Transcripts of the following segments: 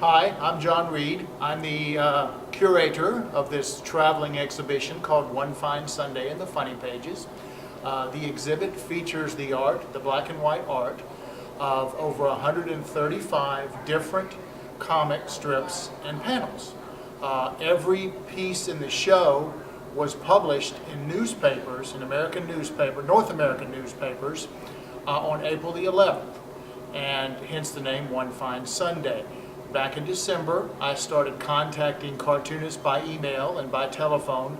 Hi, I'm John Reed. I'm the curator of this traveling exhibition called One Fine Sunday in the Funny Pages. The exhibit features the art, the black and white art, of over 135 different comic strips and panels. Every piece in the show was published in newspapers, in North American newspapers, on April the 11th, and hence the name One Fine Sunday. Back in December, I started contacting cartoonists by email and by telephone,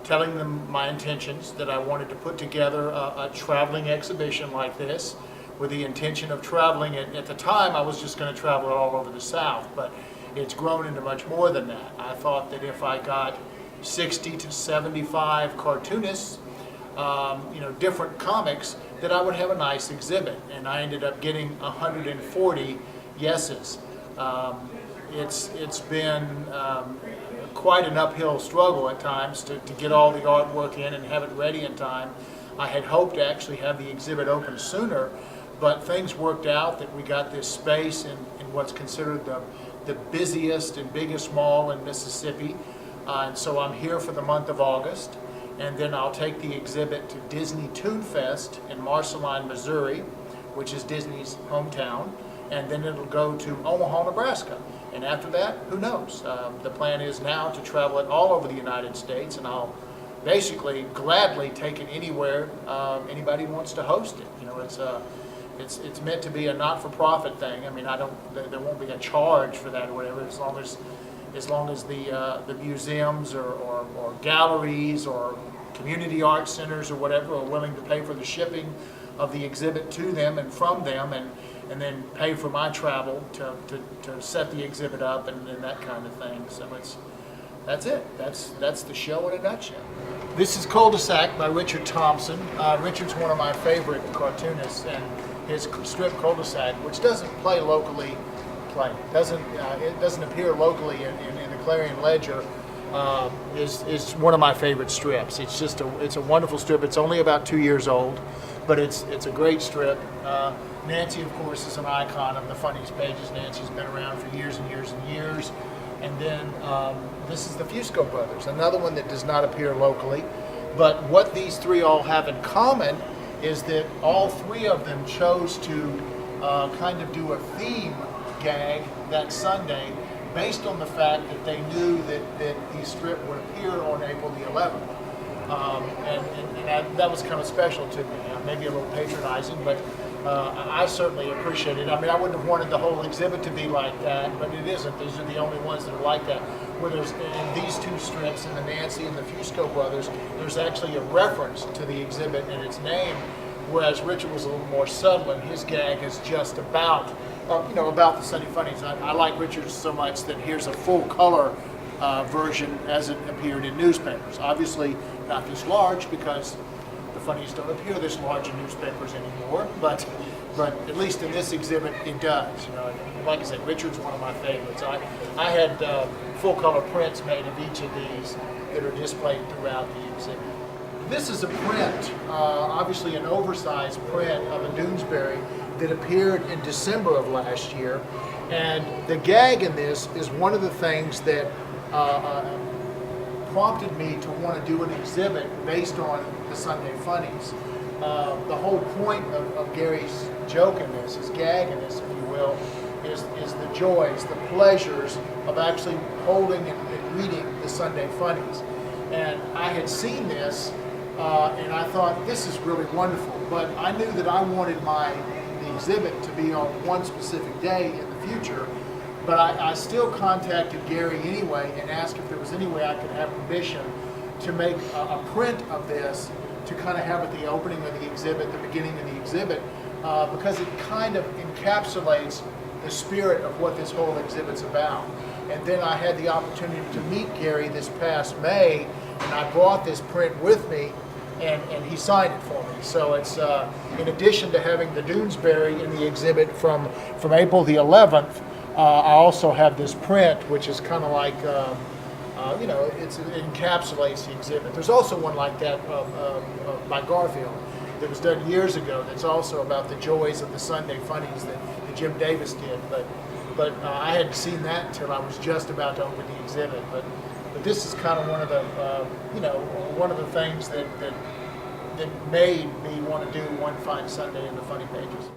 telling them my intentions, that I wanted to put together a traveling exhibition like this with the intention of traveling. At the time, I was just going to travel all over the South, but it's grown into much more than that. I thought that if I got 60 to 75 cartoonists, different comics, that I would have a nice exhibit, and I ended up getting 140 yeses. It's been quite an uphill struggle at times to get all the artwork in and have it ready in time. I had hoped to actually have the exhibit open sooner, but things worked out that we got this space in what's considered the busiest and biggest mall in Mississippi. And so I'm here for the month of August, and then I'll take the exhibit to Disney Tooned Fest in Marceline, Missouri, which is Disney's hometown, and then it'll go to Omaha, Nebraska. And after that, who knows? The plan is now to travel it all over the United States, and I'll basically gladly take it anywhere anybody wants to host it. You know, it's meant to be a not-for-profit thing. I mean, there won't be a charge for that or whatever, as long as the museums or galleries or community art centers or whatever are willing to pay for the shipping of the exhibit to them and from them, and then pay for my travel to set the exhibit up and that kind of thing. So that's it. That's the show in a nutshell. This is Cul-de-sac by Richard Thompson. Richard's one of my favorite cartoonists, and his strip Cul-de-sac, which doesn't play locally, it doesn't appear locally in the Clarion Ledger, is one of my favorite strips. It's a wonderful strip. It's only about 2 years old, but it's a great strip. Nancy, of course, is an icon of the funniest pages. Nancy's been around for years and years and years. And then this is the Fusco Brothers, another one that does not appear locally. But what these three all have in common is that all three of them chose to kind of do a theme gag that Sunday based on the fact that they knew that the strip would appear on April the 11th. And that was kind of special to me. Maybe a little patronizing, but I certainly appreciate it. I mean, I wouldn't have wanted the whole exhibit to be like that, but it isn't. These are the only ones that are like that. Where there's, in these two strips, in the Nancy and the Fusco Brothers, there's actually a reference to the exhibit and its name, whereas Richard was a little more subtle, and his gag is just about the Sunday Funnies. I like Richard so much that here's a full color version as it appeared in newspapers. Obviously not this large, because the funnies don't appear this large in newspapers anymore, but at least in this exhibit it does. You know, like I said, Richard's one of my favorites. I had full color prints made of each of these that are displayed throughout the exhibit. This is a print, obviously an oversized print of a Doonesbury that appeared in December of last year, and the gag in this is one of the things that prompted me to want to do an exhibit based on the Sunday Funnies. The whole point of Gary's joke in this, his gag in this, if you will, is the joys, the pleasures of actually holding and reading the Sunday Funnies. And I had seen this, and I thought, this is really wonderful, but I knew that I wanted the exhibit to be on one specific day in the future. But I still contacted Gary anyway and asked if there was any way I could have permission to make a print of this to kind of have at the opening of the exhibit, the beginning of the exhibit, because it kind of encapsulates the spirit of what this whole exhibit's about. And then I had the opportunity to meet Gary this past May, and I brought this print with me, and he signed it for me. So it's, in addition to having the Doonesbury in the exhibit from April the 11th, I also have this print, which is kind of like, it encapsulates the exhibit. There's also one like that by Garfield. that was done years ago that's also about the joys of the Sunday funnies that Jim Davis did. But I hadn't seen that until I was just about to open the exhibit. But this is kind of one of the one of the things that made me want to do One Fine Sunday in the Funny Pages.